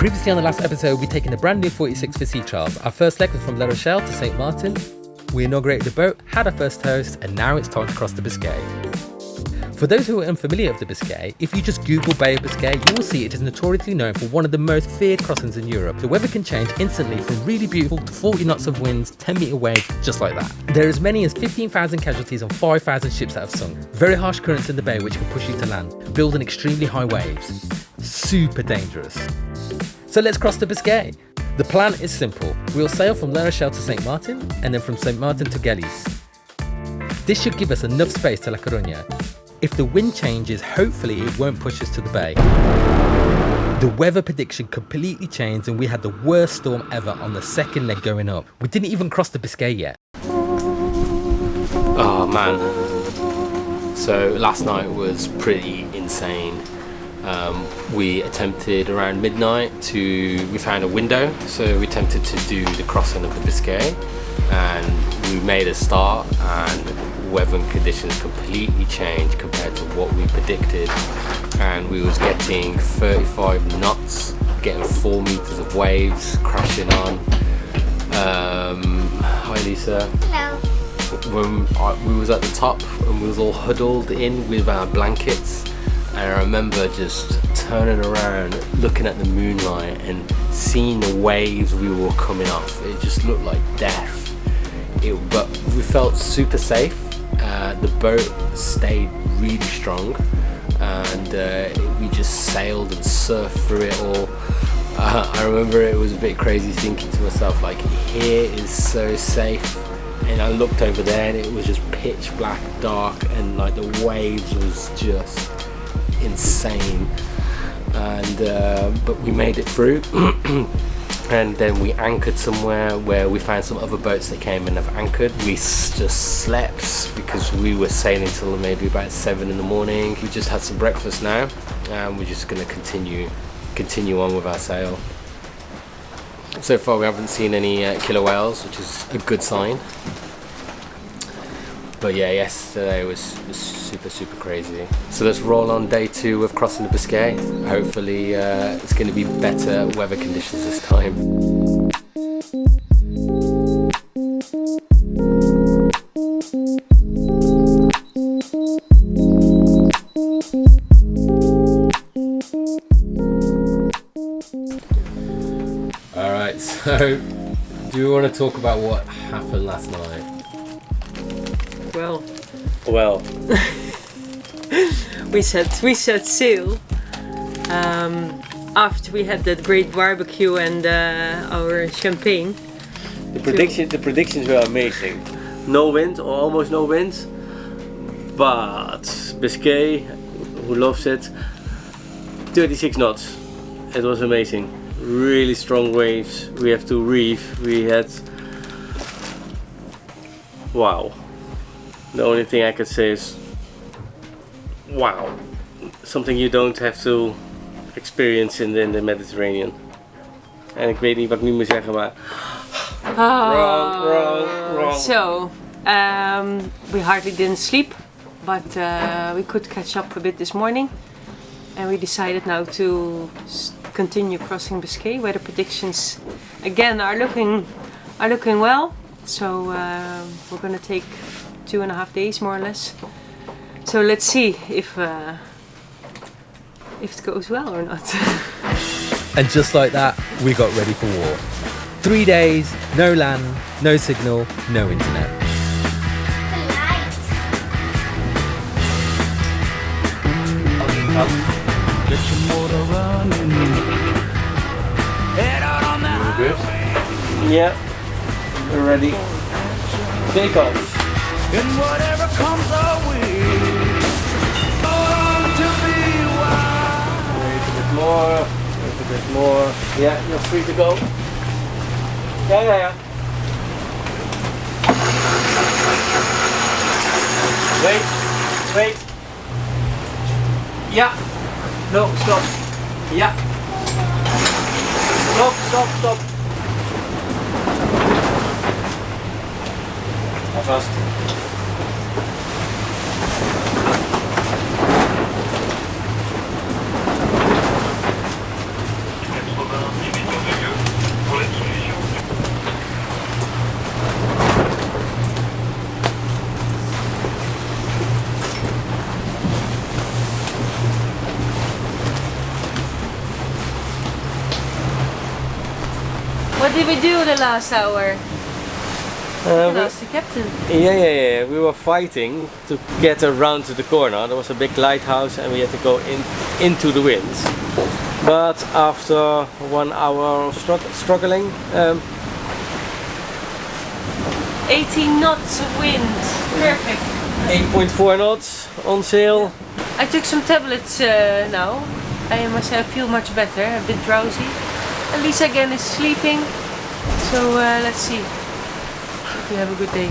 Previously on the last episode, we'd taken a brand new 46 for sea trials. Our first leg was from La Rochelle to St. Martin. We inaugurated the boat, had our first toast, and now it's time to cross the Biscay. For those who are unfamiliar with the Biscay, if you just Google Bay of Biscay, you will see it is notoriously known for one of the most feared crossings in Europe. The weather can change instantly from really beautiful to 40 knots of winds, 10-metre waves, just like that. There are as many as 15,000 casualties on 5,000 ships that have sunk. Very harsh currents in the bay which can push you to land, building extremely high waves. Super dangerous. So let's cross the Biscay. The plan is simple. We'll sail from La Rochelle to St. Martin, and then from St. Martin to Galice. This should give us enough space to La Coruña. If the wind changes, hopefully it won't push us to the bay. The weather prediction completely changed and we had the worst storm ever on the second leg going up. We didn't even cross the Biscay yet. Oh man. So last night was pretty insane. We attempted around midnight we found a window, so we attempted to do the crossing of the Biscay, and we made a start and weather conditions completely changed compared to what we predicted, and we was getting 35 knots, getting 4 meters of waves crashing on. Hi Lisa. Hello. When we was at the top and we was all huddled in with our blankets, and I remember just turning around, looking at the moonlight and seeing the waves we were coming off. It just looked like death. But we felt super safe. The boat stayed really strong, and we just sailed and surfed through it all. I remember it was a bit crazy thinking to myself, like, here is so safe. And I looked over there and it was just pitch black dark, and like the waves was just insane. And but we made it through. And then we anchored somewhere where we found some other boats that came and have anchored. We just slept because we were sailing till maybe about 7 in the morning. We just had some breakfast now, and we're just going to continue on with our sail. So far we haven't seen any killer whales, which is a good sign. But yeah, yesterday was super crazy. So let's roll on day 2 of crossing the Biscay. Hopefully it's going to be better weather conditions this time. Alright, so do we want to talk about what happened last night? Well, we set sail after we had that great barbecue and our champagne. the predictions were amazing. No wind or almost no wind, but Biscay, who loves it, 36 knots. It was amazing. Really strong waves. We have to reef. We had, wow. The only thing I could say is, wow, something you don't have to experience in the Mediterranean. En ik weet niet wat ik nu moet zeggen, maar wrong. So, we hardly didn't sleep, but we could catch up a bit this morning, and we decided now to continue crossing Biscay. Weather predictions again are looking well. So we're gonna take 2.5 days more or less. So let's see if it goes well or not. And just like that, we got ready for war. 3 days, no land, no signal, no internet. Get your motor running. Head out on the highway. Yeah, we're ready. Take off. And whatever comes our way. Hold on to be wild. Wait a bit more. Yeah, you're free to go. Yeah. Wait. Yeah. No, stop. Yeah. Stop. Vast. did we do the last hour? We we- lost the captain. yeah. We were fighting to get around to the corner. There was a big lighthouse and we had to go into the wind. But after 1 hour of struggling, 18 knots of wind. Perfect. 8.4 knots on sail. I took some tablets now. I myself feel much better, a bit drowsy. Lisa again is sleeping. So let's see if we have a good day.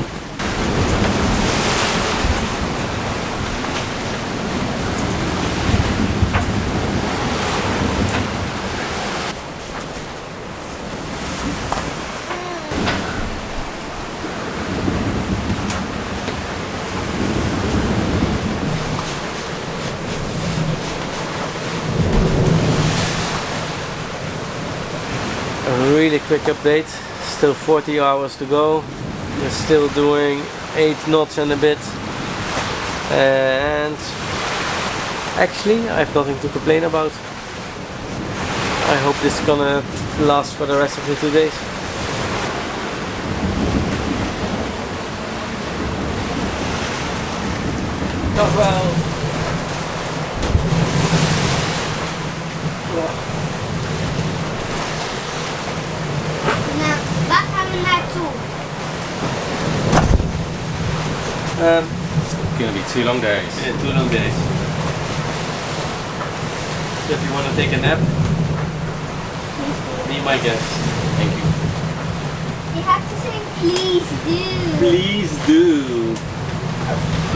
A really quick update. Still 40 hours to go. We're still doing 8 knots and a bit. And actually, I have nothing to complain about. I hope this is gonna last for the rest of the 2 days. Not well. It's gonna be 2 long days. Yeah, 2 long days. So if you want to take a nap, be my guest. Thank you. You have to say please do. Please do.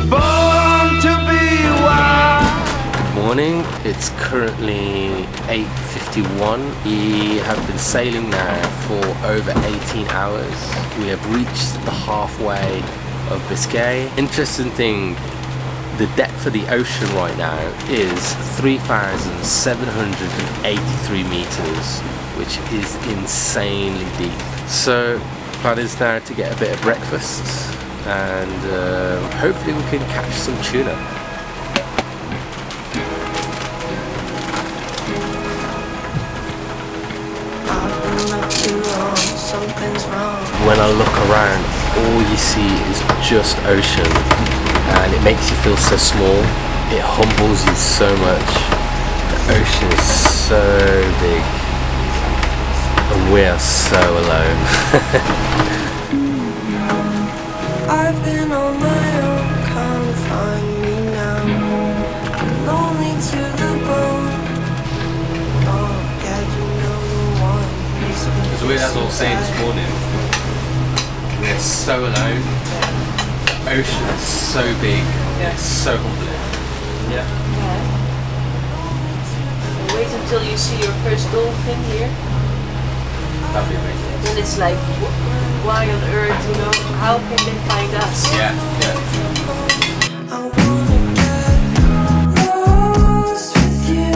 Born to be wild. Morning, it's currently 8:51. We have been sailing now for over 18 hours. We have reached the halfway of Biscay. Interesting thing, the depth of the ocean right now is 3,783 meters, which is insanely deep. So plan is now to get a bit of breakfast and hopefully we can catch some tuna. When I look around, all you see is just ocean and it makes you feel so small. It humbles you so much. The ocean is so big and we are so alone. I've been on my own, come find me now. I'm lonely to the bone. Oh, yeah, you know the one. As we as I was saying this morning, we're so alone. The ocean is so big, it's so humbling. Yeah. Wait until you see your first dolphin here. That'd be amazing. Then it's like, why on earth, you know, how can they find us? Yeah. I wanna get lost with you.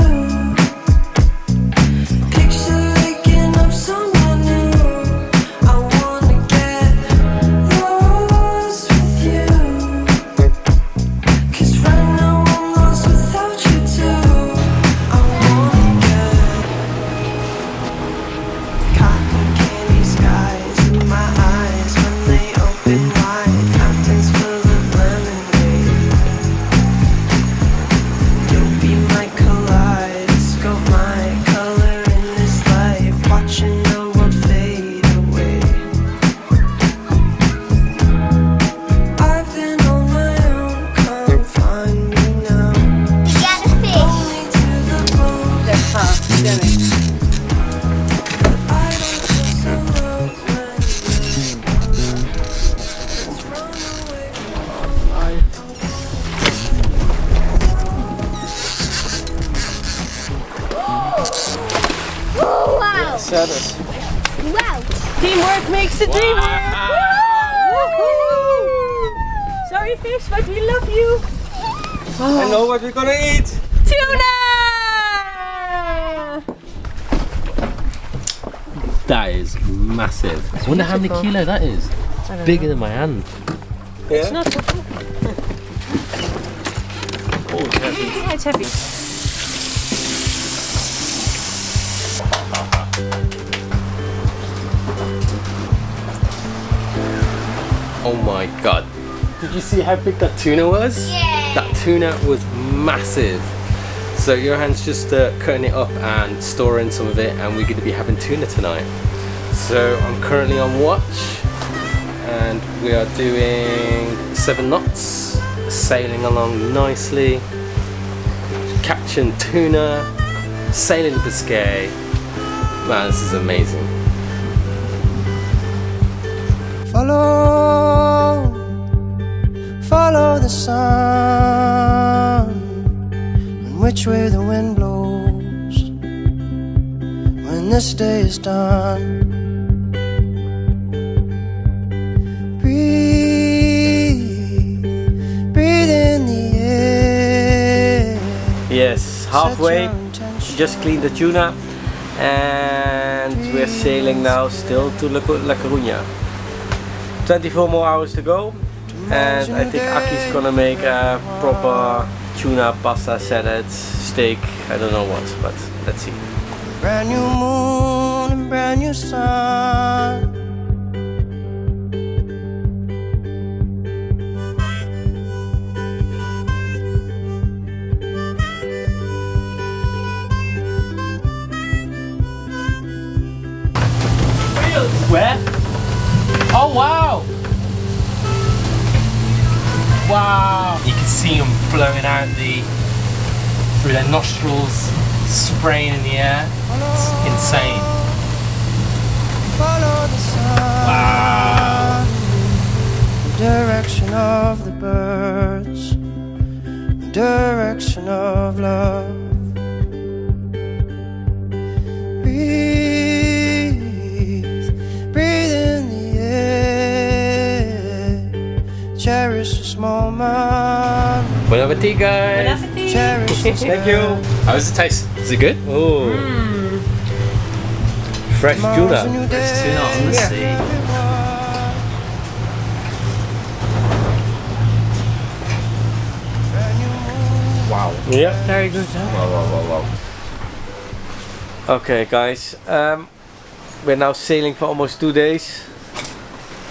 Picture waking up someone new. I wanna get lost with you. 'Cause right now I'm lost without you too. I wanna get cotton candy skies in my eyes when they open wide. Fountains full of lemonade. You'll be my kaleidoscope, my color in this life. Watching the world fade away. I've been on my own, come find me now. You got a fish. Only to the bone. That's half, damn it. I don't feel so low when let's run away from Oh, wow. Sadness. Wow. Teamwork makes the dream work. Woo! Sorry fish, but we love you. I know what we're gonna eat. Tuna! That is massive. I wonder how many kilo that is. It's bigger than my hand. Yeah. It's not so cool. Oh, it's heavy. Yeah, it's heavy. Oh my god. Did you see how big that tuna was? Yeah. That tuna was massive. So Johan's just cutting it up and storing some of it, and we're going to be having tuna tonight. So I'm currently on watch and we are doing 7 knots, sailing along nicely, catching tuna, sailing to Biscay. Man, this is amazing. Follow the sun, and which way the wind blows when this day is done. Breathe in the air. Yes, halfway. Just cleaned the tuna, and we're sailing now still to La Coruña. 24 more hours to go, and I think Aki's gonna make a proper tuna pasta salad, steak, I don't know what, but let's see. Brand new moon and brand new sun. Where? Oh wow! Wow! You can see them blowing out through their nostrils, spraying in the air. It's insane. Follow the sun. Wow! The direction of the birds, the direction of love. Breathe in the air. Cherish this moment. Bon appetit, guys! Cherish this Thank you. How does it taste? Is it good? Oh, fresh tuna. Fresh tuna on the sea. Wow. Yeah. Very good, huh? Wow. Okay, guys. We're now sailing for almost 2 days.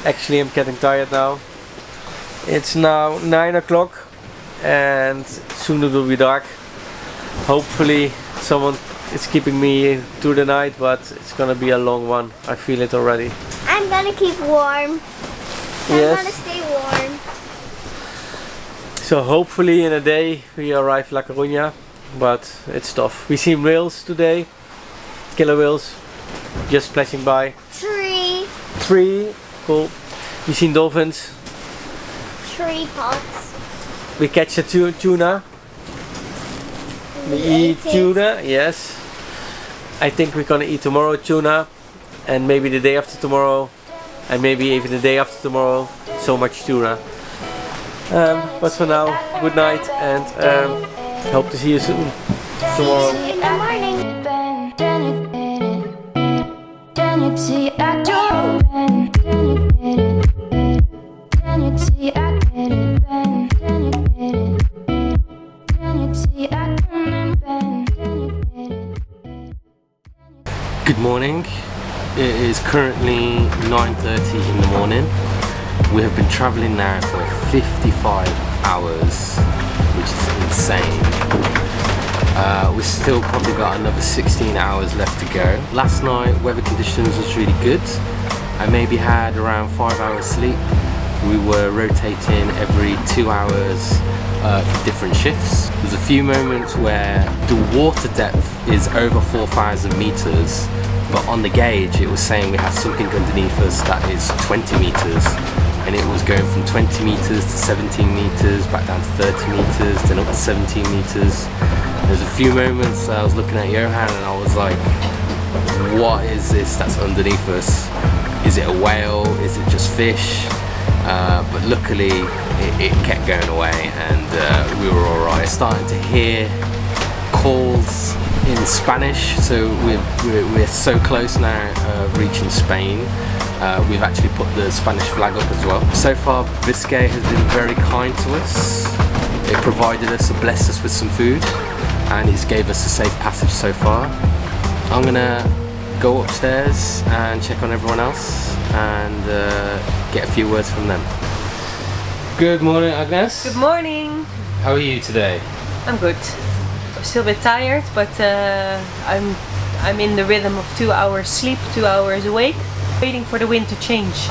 Actually, I'm getting tired now. It's now 9 o'clock and soon it will be dark. Hopefully someone is keeping me through the night, but it's gonna be a long one. I feel it already. I'm gonna keep warm. I'm Yes. gonna stay warm. So hopefully in a day we arrive La Coruña, but it's tough. We seen whales today, killer whales, just splashing by. 3 Cool. We seen dolphins. pots. We catch a tuna. We eat ate it. tuna, yes. I think we're gonna eat tomorrow tuna, and maybe the day after tomorrow, and maybe even the day after tomorrow. So much tuna. But for now, good night, and hope to see you soon tomorrow. In the morning. Good morning. It is currently 9:30 in the morning. We have been traveling now for 55 hours, which is insane. We've still probably got another 16 hours left to go. Last night, weather conditions was really good. I maybe had around 5 hours sleep. We were rotating every 2 hours for different shifts. There's a few moments where the water depth is over 4,000 meters, but on the gauge it was saying we have something underneath us that is 20 meters, and it was going from 20 meters to 17 meters, back down to 30 meters, then up to 17 meters. There's a few moments I was looking at Johan and I was like, what is this that's underneath us? Is it a whale? Is it just fish? But luckily it kept going away, and we were alright. Starting to hear calls in Spanish, so we're so close now of reaching Spain. We've actually put the Spanish flag up as well. So far Biscay has been very kind to us. It provided us and blessed us with some food, and it's gave us a safe passage so far. I'm gonna go upstairs and check on everyone else. and get a few words from them. Good morning, Agnes. Good morning. How are you today? I'm good. I'm still a bit tired, but I'm in the rhythm of 2 hours sleep, 2 hours awake, waiting for the wind to change.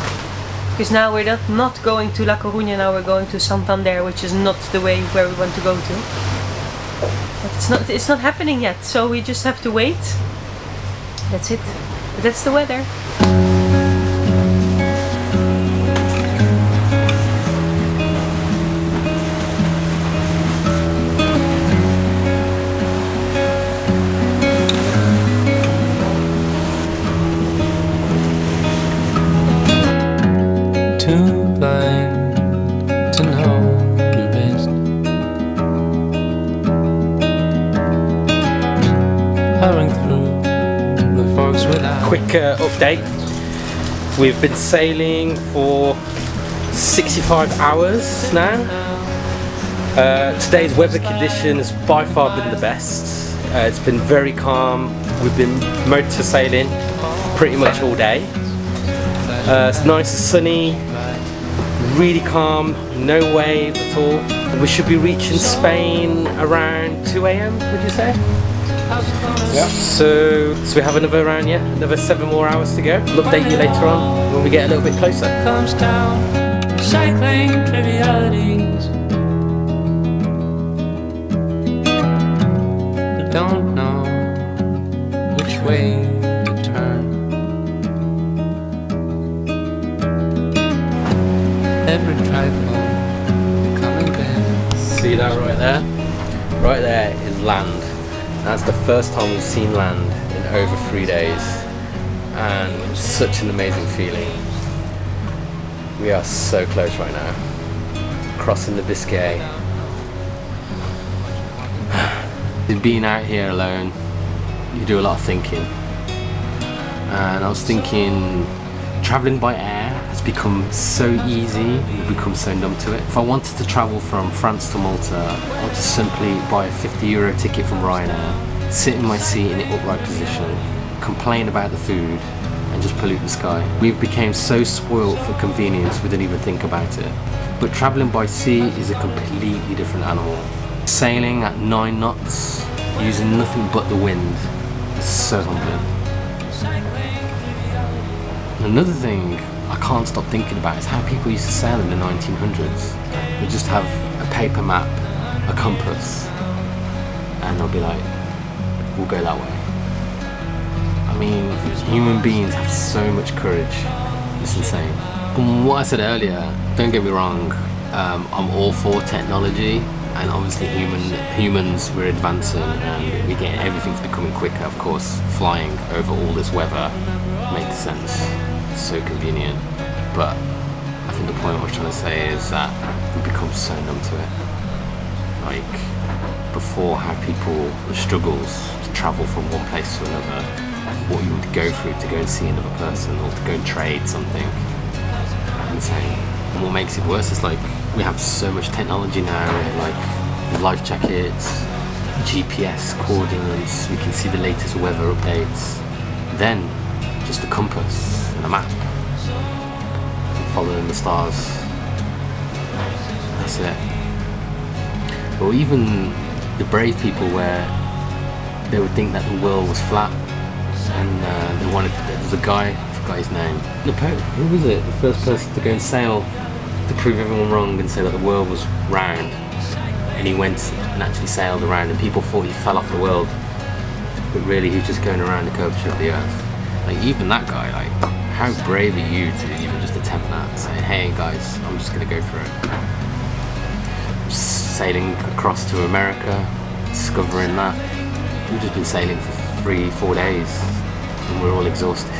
Because now we're not going to La Coruña, now we're going to Santander, which is not the way where we want to go to. But it's not happening yet, so we just have to wait. That's it. But that's the weather. Too blind to know your best. Hurrying through the fogs without. Quick update. We've been sailing for 65 hours now. Today's weather conditions by far been the best. It's been very calm. We've been motor sailing pretty much all day. It's nice and sunny, really calm, no wave at all. We should be reaching Spain around 2 AM, would you say? Yeah. So we have another another 7 more hours to go. We'll update you later on when we get a little bit closer. Comes down, cycling trivialities. We don't know which way to turn. Every trifle becoming bad. See that right there? Right there is land. That's the first time we've seen land in over 3 days, and it's such an amazing feeling. We are so close right now, crossing the Biscay. Being out here alone, you do a lot of thinking, and I was thinking travelling by air has become so easy, we've become so numb to it. If I wanted to travel from France to Malta, I would just simply buy a €50 ticket from Ryanair, sit in my seat in the upright position, complain about the food, and just pollute the sky. We've become so spoiled for convenience we don't even think about it. But travelling by sea is a completely different animal. Sailing at 9 knots, using nothing but the wind, is so humbling. Another thing I can't stop thinking about is how people used to sail in the 1900s. They just have a paper map, a compass, and they'll be like, we'll go that way. I mean, human beings have so much courage. It's insane. From what I said earlier, don't get me wrong, I'm all for technology, and obviously humans, we're advancing and we're getting, everything's becoming quicker. Of course, flying over all this weather makes sense. It's so convenient. But I think the point I was trying to say is that we've become so numb to it. Like, before, how people struggles to travel from one place to another, what you would go through to go and see another person or to go and trade something. Insane. And what makes it worse is like, we have so much technology now, like life jackets, GPS coordinates, we can see the latest weather updates. Then, just a compass and a map. Following the stars. That's it. Or even the brave people where they would think that the world was flat, and they wanted, there was a guy, I forgot his name, the Pope, who was it? The first person to go and sail to prove everyone wrong and say that the world was round, and he went and actually sailed around, and people thought he fell off the world, but really he's just going around the curvature of the earth. Like, even that guy, like, how brave are you to even just attempt that, saying, hey guys, I'm just gonna go for it. Sailing across to America, discovering that. We've just been sailing for 3-4 days and we're all exhausted.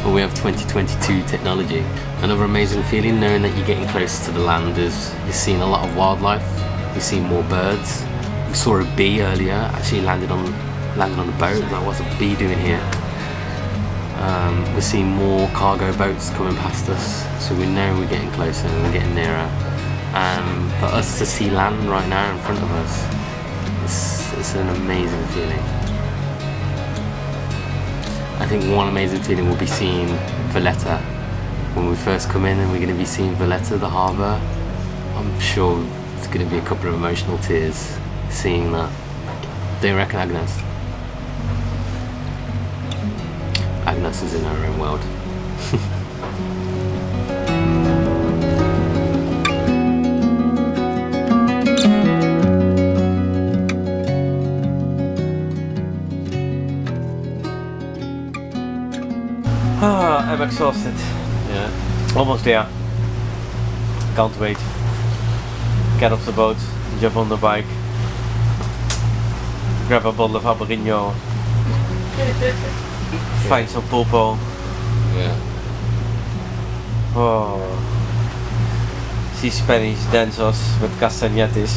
But we have 2022 technology. Another amazing feeling knowing that you're getting closer to the land is you're seeing a lot of wildlife, you're seeing more birds. We saw a bee earlier, actually landed on the boat. Like, what's a bee doing here? We're seeing more cargo boats coming past us, so we know we're getting closer and we're getting nearer. For us to see land right now in front of us, it's an amazing feeling. I think one amazing feeling will be seeing Valletta. When we first come in and we're going to be seeing Valletta, the harbour, I'm sure it's going to be a couple of emotional tears seeing that. Don't you reckon, Agnes? Agnes is in her own world. I'm exhausted. Yeah. Almost there. Can't wait. Get off the boat, jump on the bike, grab a bottle of Habarino, find some pulpo. Yeah. Oh. See Spanish dancers with castañetes.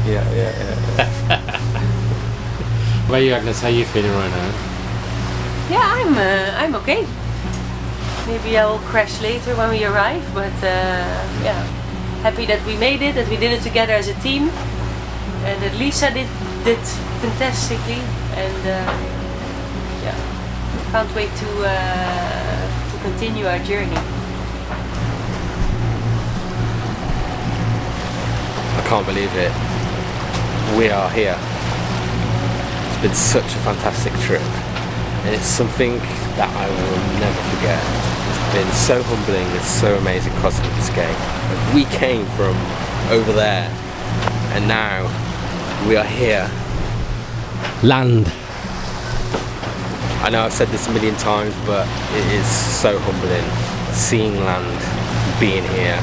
Yeah. Where are you, Agnes? How are you feeling right now? Yeah, I'm okay. Maybe I will crash later when we arrive, but yeah, happy that we made it, that we did it together as a team, and that Lisa did fantastically, and yeah, can't wait to continue our journey. I can't believe it. We are here. It's been such a fantastic trip, and it's something that I will never forget. It's been so humbling, it's so amazing crossing Biscay. We came from over there, and now we are here. Land. I know I've said this a million times, but it is so humbling seeing land, being here.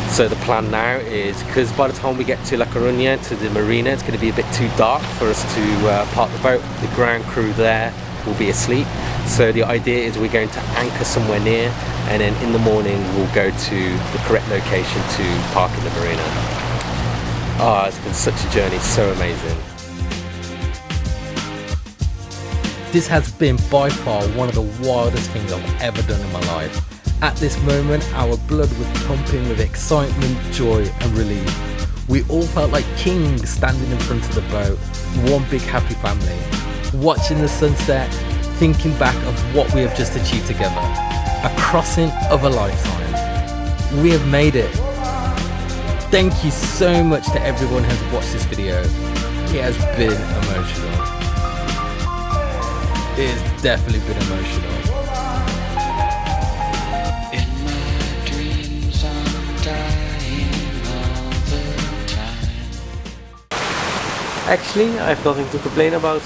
So the plan now is, because by the time we get to La Coruña, to the marina, it's going to be a bit too dark for us to park the boat. The ground crew there will be asleep. So the idea is we're going to anchor somewhere near, and then in the morning we'll go to the correct location to park in the marina. Oh, it's been such a journey, so amazing. This has been by far one of the wildest things I've ever done in my life. At this moment, our blood was pumping with excitement, joy and relief. We all felt like kings standing in front of the boat, one big happy family, watching the sunset, thinking back of what we have just achieved together. A crossing of a lifetime. We have made it. Thank you so much to everyone who has watched this video. It has been emotional. It has definitely been emotional. Actually, I have nothing to complain about.